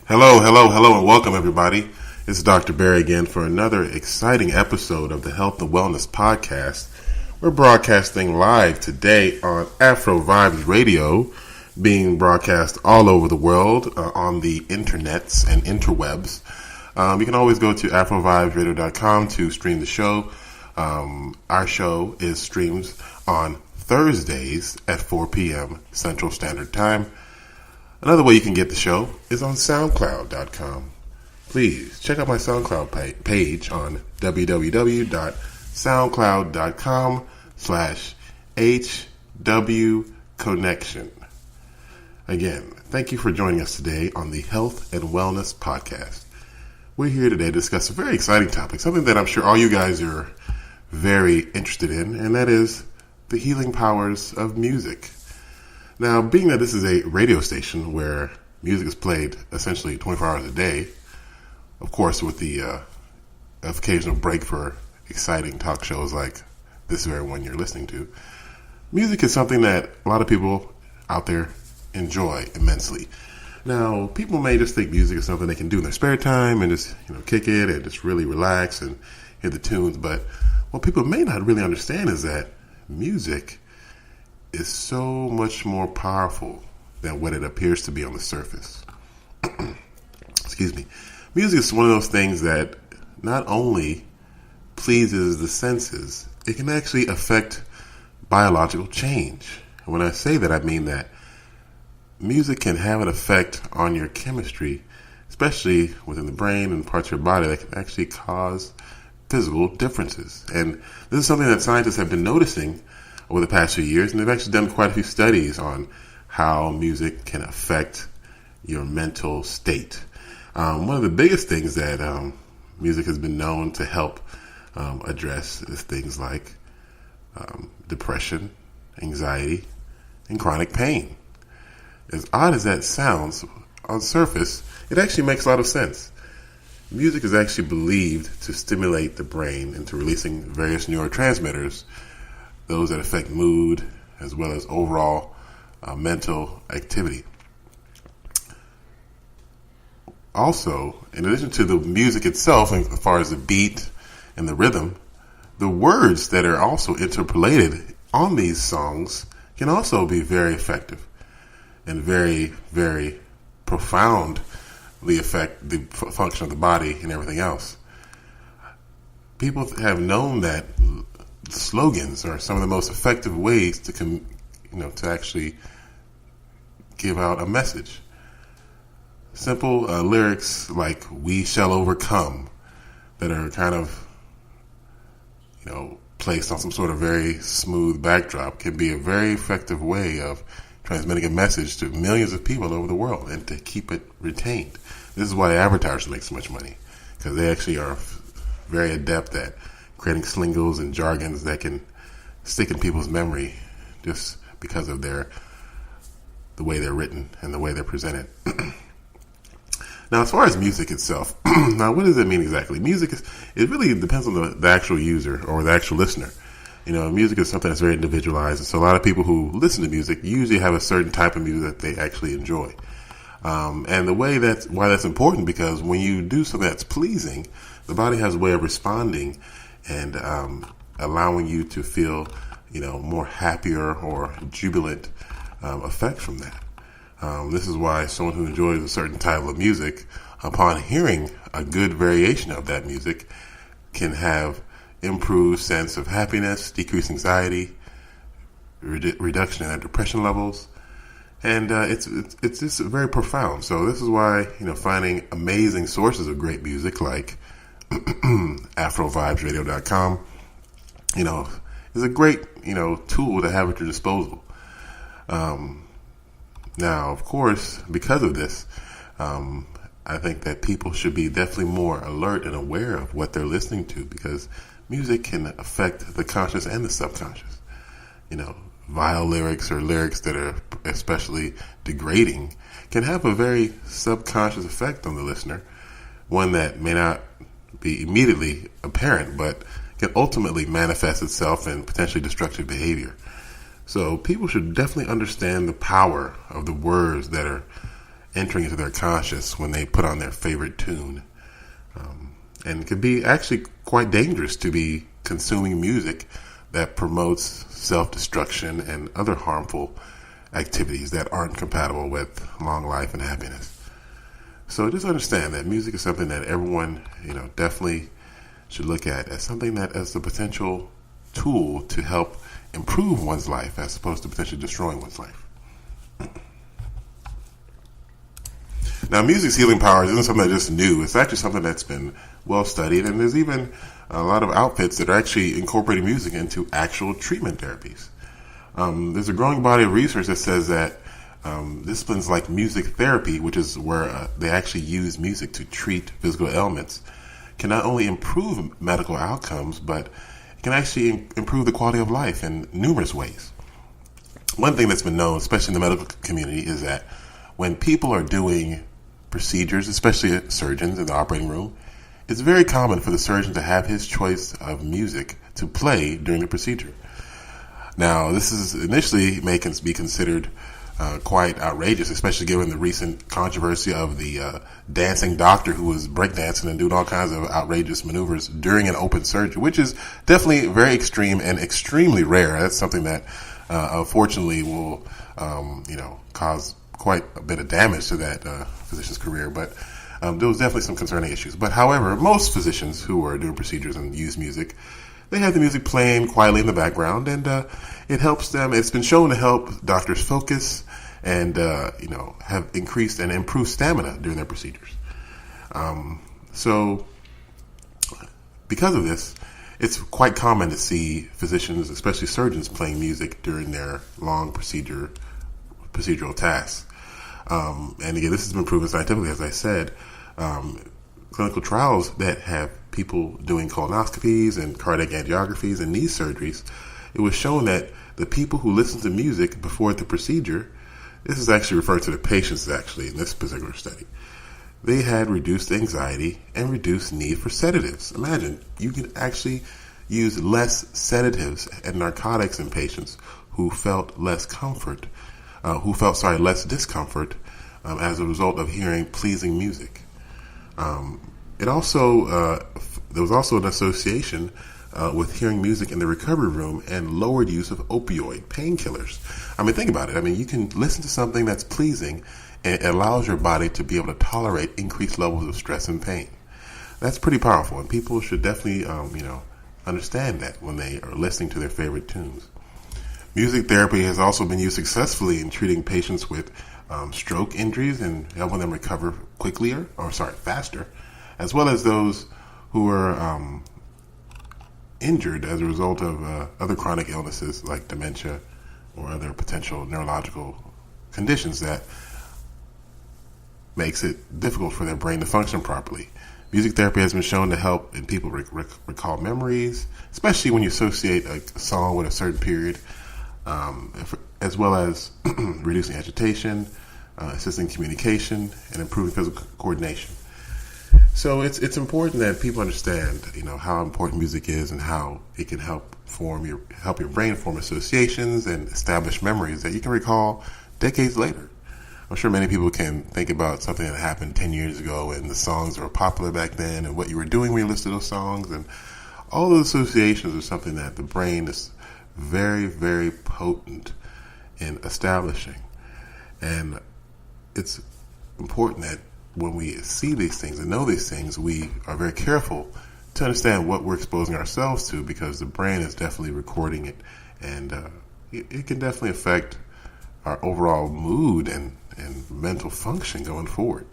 Hello, and welcome everybody. It's Dr. Barry again for another exciting episode of the Health and Wellness Podcast. We're broadcasting live today on Afro Vibes Radio, being broadcast all over the world on the internets and interwebs. You can always go to afrovibesradio.com to stream the show. Our show is streams on Thursdays at 4 p.m. Central Standard Time. Another way you can get the show is on SoundCloud.com. Please check out my SoundCloud page on www.soundcloud.com/HWConnection. Again, thank you for joining us today on the Health and Wellness Podcast. We're here today to discuss a very exciting topic, something that I'm sure all you guys are very interested in, and that is the healing powers of music. Now, being that this is a radio station where music is played essentially 24 hours a day, of course with the occasional break for exciting talk shows like this very one you're listening to, music is something that a lot of people out there enjoy immensely. Now, people may just think music is something they can do in their spare time and just, kick it and just really relax and hear the tunes, but what people may not really understand is that music is so much more powerful than what it appears to be on the surface. Excuse me. Music is one of those things that not only pleases the senses, it can actually affect biological change. And when I say that, I mean that music can have an effect on your chemistry, especially within the brain and parts of your body that can actually cause physical differences. And this is something that scientists have been noticing over the past few years, and they've actually done quite a few studies on how music can affect your mental state. One of the biggest things that music has been known to help address is things like depression, anxiety, and chronic pain. As odd as that sounds, on surface, it actually makes a lot of sense. Music is actually believed to stimulate the brain into releasing various neurotransmitters, those that affect mood as well as overall mental activity. Also, in addition to the music itself, as far as the beat and the rhythm, the words that are also interpolated on these songs can also be very effective and very, very profoundly affect the function of the body and everything else. People have known that slogans are some of the most effective ways to actually give out a message. Simple lyrics like "We shall overcome" that are kind of placed on some sort of very smooth backdrop can be a very effective way of transmitting a message to millions of people over the world and to keep it retained. This is why advertisers make so much money, because they actually are very adept at creating slingles and jargons that can stick in people's memory just because of the way they're written and the way they're presented. Now, as far as music itself, now what does it mean exactly? Music it really depends on the actual user or the actual listener. Music is something that's very individualized, and so a lot of people who listen to music usually have a certain type of music that they actually enjoy. And why that's important, because when you do something that's pleasing, the body has a way of responding and allowing you to feel, more happier or jubilant effect from that. This is why someone who enjoys a certain type of music, upon hearing a good variation of that music, can have improved sense of happiness, decreased anxiety, reduction in their depression levels, and it's just very profound. So this is why finding amazing sources of great music like AfroVibesRadio.com, is a great tool to have at your disposal. Now, of course, because of this, I think that people should be definitely more alert and aware of what they're listening to, because music can affect the conscious and the subconscious. Vile lyrics or lyrics that are especially degrading can have a very subconscious effect on the listener, one that may not be immediately apparent, but can ultimately manifest itself in potentially destructive behavior. So people should definitely understand the power of the words that are entering into their conscious when they put on their favorite tune. And it could be actually quite dangerous to be consuming music that promotes self-destruction and other harmful activities that aren't compatible with long life and happiness. So just understand that music is something that everyone, definitely should look at as something that as a potential tool to help improve one's life as opposed to potentially destroying one's life. Now, music's healing powers isn't something that's just new. It's actually something that's been well studied, and there's even a lot of outfits that are actually incorporating music into actual treatment therapies. There's a growing body of research that says that disciplines like music therapy, which is where they actually use music to treat physical ailments, can not only improve medical outcomes, but it can actually improve the quality of life in numerous ways. One thing that's been known, especially in the medical community, is that when people are doing procedures, especially surgeons in the operating room, it's very common for the surgeon to have his choice of music to play during the procedure. Now, this is initially may be considered quite outrageous, especially given the recent controversy of the dancing doctor who was breakdancing and doing all kinds of outrageous maneuvers during an open surgery, which is definitely very extreme and extremely rare. That's something that unfortunately will cause quite a bit of damage to that physician's career, but there was definitely some concerning issues. But however, most physicians who are doing procedures and use music, they have the music playing quietly in the background, and it helps them. It's been shown to help doctors focus and have increased and improved stamina during their procedures. So because of this, it's quite common to see physicians, especially surgeons, playing music during their long procedural tasks. And again, this has been proven scientifically, as I said. Clinical trials that have people doing colonoscopies and cardiac angiographies and knee surgeries, it was shown that the people who listened to music before the procedure, this is actually referred to the patients actually in this particular study, they had reduced anxiety and reduced need for sedatives. Imagine, you can actually use less sedatives and narcotics in patients who felt less discomfort as a result of hearing pleasing music. There was also an association with hearing music in the recovery room and lowered use of opioid painkillers. I mean, think about it. I mean, you can listen to something that's pleasing and it allows your body to be able to tolerate increased levels of stress and pain. That's pretty powerful, and people should definitely, understand that when they are listening to their favorite tunes. Music therapy has also been used successfully in treating patients with stroke injuries and helping them recover faster, as well as those who are injured as a result of other chronic illnesses like dementia or other potential neurological conditions that makes it difficult for their brain to function properly. Music therapy has been shown to help in people recall memories, especially when you associate a song with a certain period, as well as reducing agitation, assisting communication, and improving physical coordination. So it's important that people understand, how important music is and how it can help your brain form associations and establish memories that you can recall decades later. I'm sure many people can think about something that happened 10 years ago and the songs that were popular back then and what you were doing when you listened to those songs, and all those associations are something that the brain is very, very potent in establishing. And it's important that when we see these things and know these things, we are very careful to understand what we're exposing ourselves to, because the brain is definitely recording it, and it can definitely affect our overall mood and mental function going forward.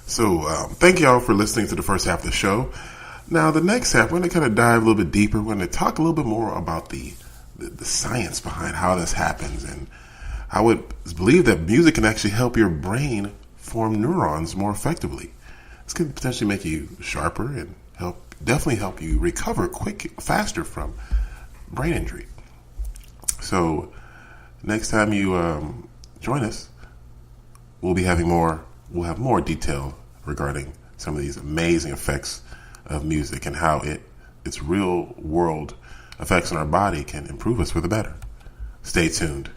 So thank you all for listening to the first half of the show. Now, the next half, we're going to kind of dive a little bit deeper. We're going to talk a little bit more about the science behind how this happens, and how it's believed that music can actually help your brain form neurons more effectively. This can potentially make you sharper and definitely help you recover faster from brain injury. So next time you join us, we'll have more detail regarding some of these amazing effects of music and how its real world effects on our body can improve us for the better. Stay tuned.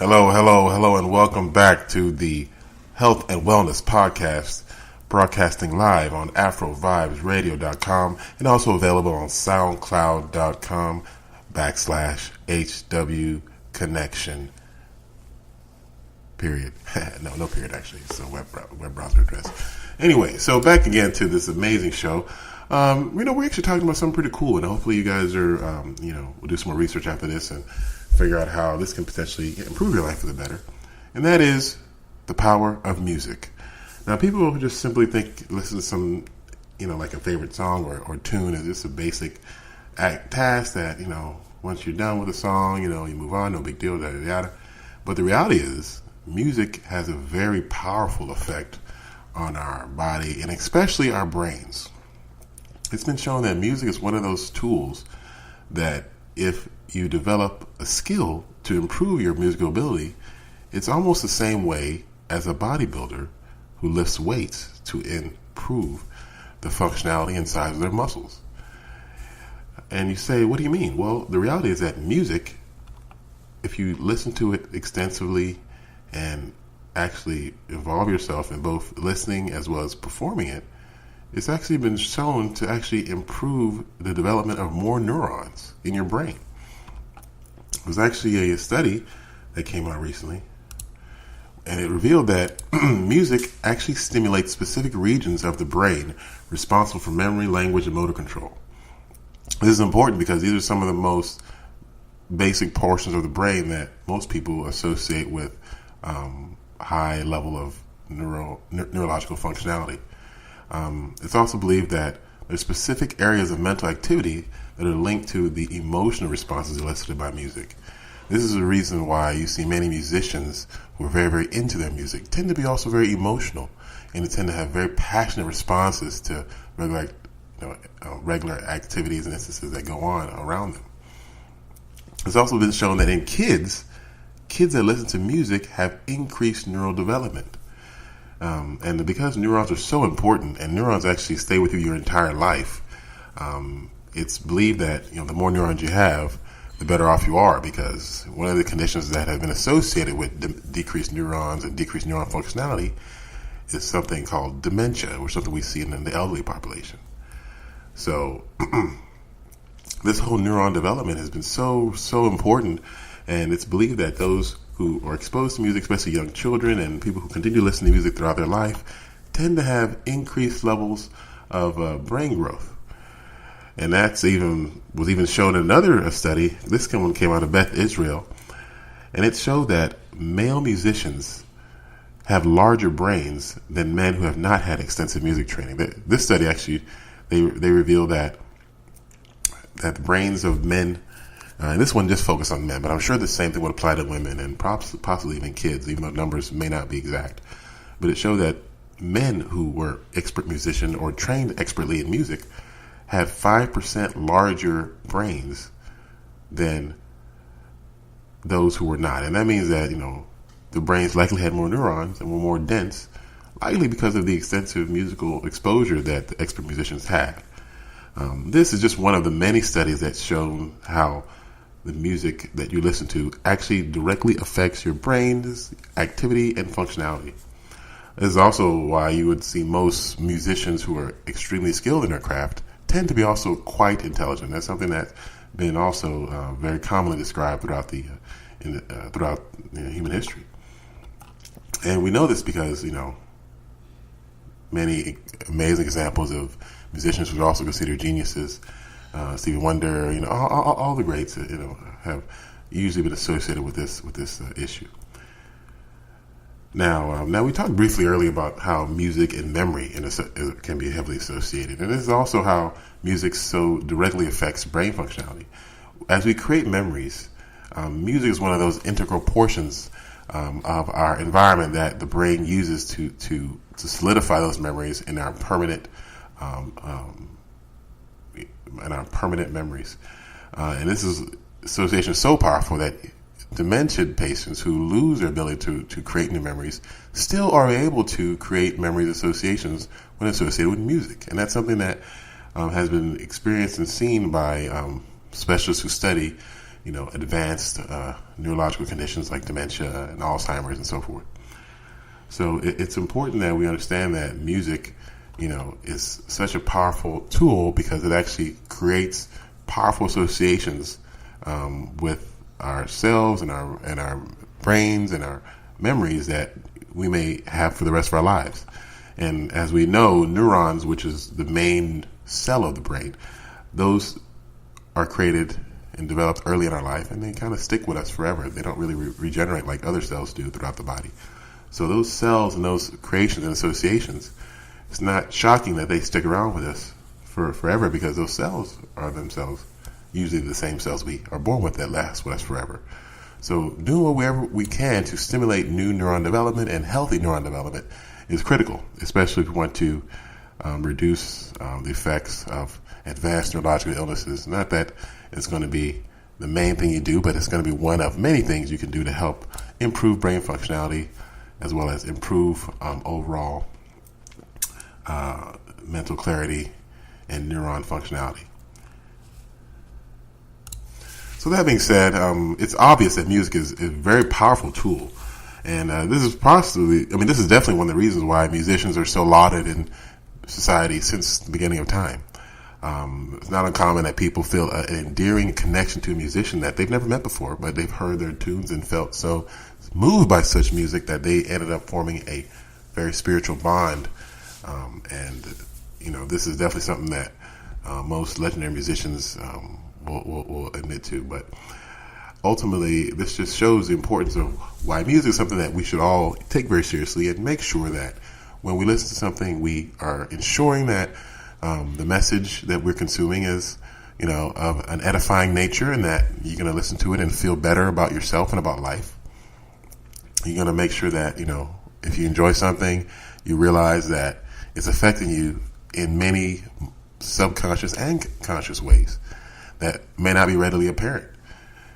Hello, hello, hello, and welcome back to the Health and Wellness Podcast, broadcasting live on AfroVibesRadio.com and also available on SoundCloud.com/HW Connection. Period. No period, actually. It's a web browser address. Anyway, so back again to this amazing show. We're actually talking about something pretty cool, and hopefully you guys are, we'll do some more research after this and figure out how this can potentially improve your life for the better. And that is the power of music. Now, people just simply think listen to some, like a favorite song or tune is just a basic task that, once you're done with a song, you move on, no big deal, yada, yada. But the reality is, music has a very powerful effect on our body and especially our brains. It's been shown that music is one of those tools that if you develop a skill to improve your musical ability, it's almost the same way as a bodybuilder who lifts weights to improve the functionality and size of their muscles. And you say, what do you mean? Well, the reality is that music, if you listen to it extensively and actually involve yourself in both listening as well as performing it, it's actually been shown to actually improve the development of more neurons in your brain. It was actually a study that came out recently, and it revealed that music actually stimulates specific regions of the brain responsible for memory, language, and motor control. This is important because these are some of the most basic portions of the brain that most people associate with high level of neurological functionality. It's also believed that there's specific areas of mental activity that are linked to the emotional responses elicited by music. This is the reason why you see many musicians who are very, very into their music tend to be also very emotional, and they tend to have very passionate responses to regular activities and instances that go on around them. It's also been shown that in kids that listen to music have increased neural development. And because neurons are so important, and neurons actually stay with you your entire life, it's believed that the more neurons you have, the better off you are, because one of the conditions that have been associated with decreased neurons and decreased neuron functionality is something called dementia, or something we see in the elderly population. So this whole neuron development has been so important, and it's believed that those who are exposed to music, especially young children and people who continue to listen to music throughout their life, tend to have increased levels of brain growth. And that's was even shown in another study. This one came out of Beth Israel, and it showed that male musicians have larger brains than men who have not had extensive music training. This study actually, they revealed that the brains of men, and this one just focused on men, but I'm sure the same thing would apply to women and possibly even kids, even though numbers may not be exact. But it showed that men who were expert musicians or trained expertly in music have 5% larger brains than those who were not. And that means that, the brains likely had more neurons and were more dense, likely because of the extensive musical exposure that the expert musicians had. This is just one of the many studies that's shown how the music that you listen to actually directly affects your brain's activity and functionality. This is also why you would see most musicians who are extremely skilled in their craft tend to be also quite intelligent. That's something that's been also very commonly described throughout human history. And we know this because, many amazing examples of musicians who are also considered geniuses, Stevie Wonder, all the greats, have usually been associated with this issue. Now we talked briefly earlier about how music and memory can be heavily associated, and this is also how music so directly affects brain functionality. As we create memories, music is one of those integral portions of our environment that the brain uses to solidify those memories in our permanent memories. And this association is so powerful that dementia patients who lose their ability to create new memories still are able to create memories associations when associated with music. And that's something that has been experienced and seen by specialists who study advanced neurological conditions like dementia and Alzheimer's and so forth. So it's important that we understand that music, is such a powerful tool because it actually creates powerful associations with ourselves and our brains and our memories that we may have for the rest of our lives. And as we know, neurons, which is the main cell of the brain, those are created and developed early in our life, and they kind of stick with us forever. They don't really regenerate like other cells do throughout the body. So those cells and those creations and associations, it's not shocking that they stick around with us for forever, because those cells are themselves usually the same cells we are born with that last with us forever. So doing whatever we can to stimulate new neuron development and healthy neuron development is critical, especially if we want to reduce the effects of advanced neurological illnesses. Not that it's going to be the main thing you do, but it's going to be one of many things you can do to help improve brain functionality as well as improve overall mental clarity and neuron functionality. So that being said, it's obvious that music is a very powerful tool. And this is definitely one of the reasons why musicians are so lauded in society since the beginning of time. It's not uncommon that people feel an endearing connection to a musician that they've never met before, but they've heard their tunes and felt so moved by such music that they ended up forming a very spiritual bond. This is definitely something that most legendary musicians will admit to. But ultimately, this just shows the importance of why music is something that we should all take very seriously and make sure that when we listen to something, we are ensuring that the message that we're consuming is, of an edifying nature, and that you're going to listen to it and feel better about yourself and about life. You're going to make sure that, if you enjoy something, you realize that it's affecting you in many subconscious and conscious ways that may not be readily apparent.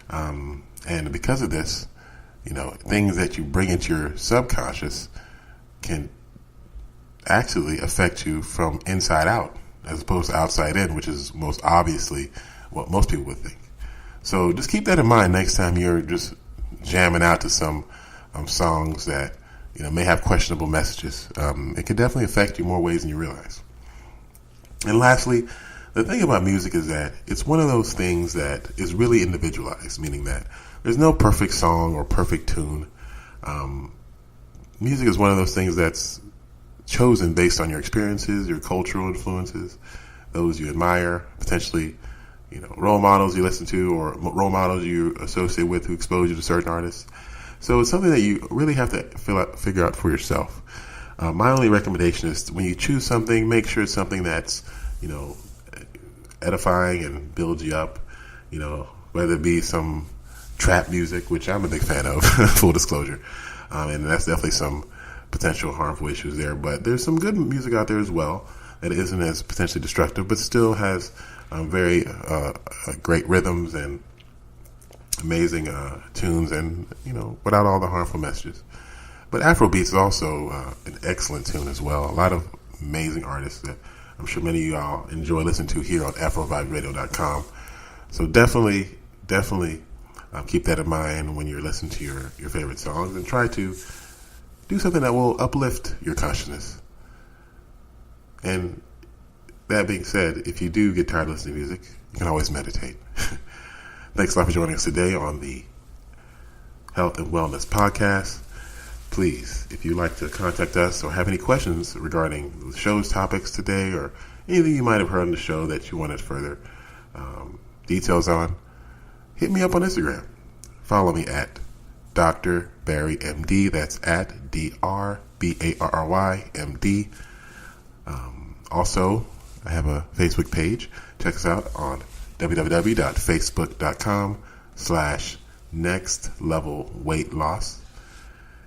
And because of this, things that you bring into your subconscious can actually affect you from inside out as opposed to outside in, which is most obviously what most people would think. So just keep that in mind next time you're just jamming out to some songs that may have questionable messages. It can definitely affect you more ways than you realize. And lastly, the thing about music is that it's one of those things that is really individualized, meaning that there's no perfect song or perfect tune. Music is one of those things that's chosen based on your experiences, your cultural influences, those you admire, potentially, role models you listen to or role models you associate with who expose you to certain artists. So it's something that you really have to figure out for yourself. My only recommendation is when you choose something, make sure it's something that's, edifying and builds you up, whether it be some trap music, which I'm a big fan of, full disclosure. And that's definitely some potential harmful issues there. But there's some good music out there as well that isn't as potentially destructive, but still has very great rhythms and amazing tunes and, without all the harmful messages. But Afrobeats is also an excellent tune as well. A lot of amazing artists that I'm sure many of you all enjoy listening to here on AfroVibesRadio.com. So definitely keep that in mind when you're listening to your favorite songs, and try to do something that will uplift your consciousness. And that being said, if you do get tired of listening to music, you can always meditate. Thanks a lot for joining us today on the Health and Wellness Podcast. Please, if you'd like to contact us or have any questions regarding the show's topics today or anything you might have heard on the show that you wanted further details on, hit me up on Instagram. Follow me at Dr. Barry MD. That's at DRBARRYMD. Also, I have a Facebook page. Check us out on www.facebook.com/nextlevelweightloss.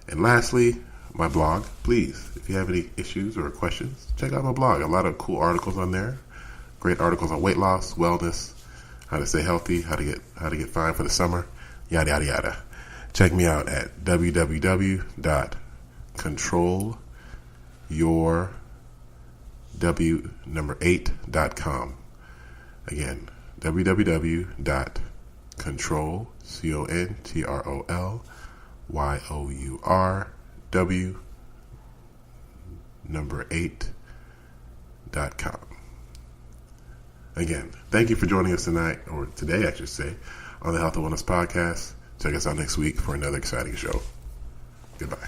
And lastly, my blog. Please, if you have any issues or questions, check out my blog. A lot of cool articles on there. Great articles on weight loss, wellness, how to stay healthy, how to get fine for the summer, yada yada yada. Check me out at www.controlyourw8.com. Again, www.controlyourw8.com. Control, ControlWyourW8.com. Again, thank you for joining us tonight, or today I should say, on the Health and Wellness Podcast. Check us out next week for another exciting show. Goodbye.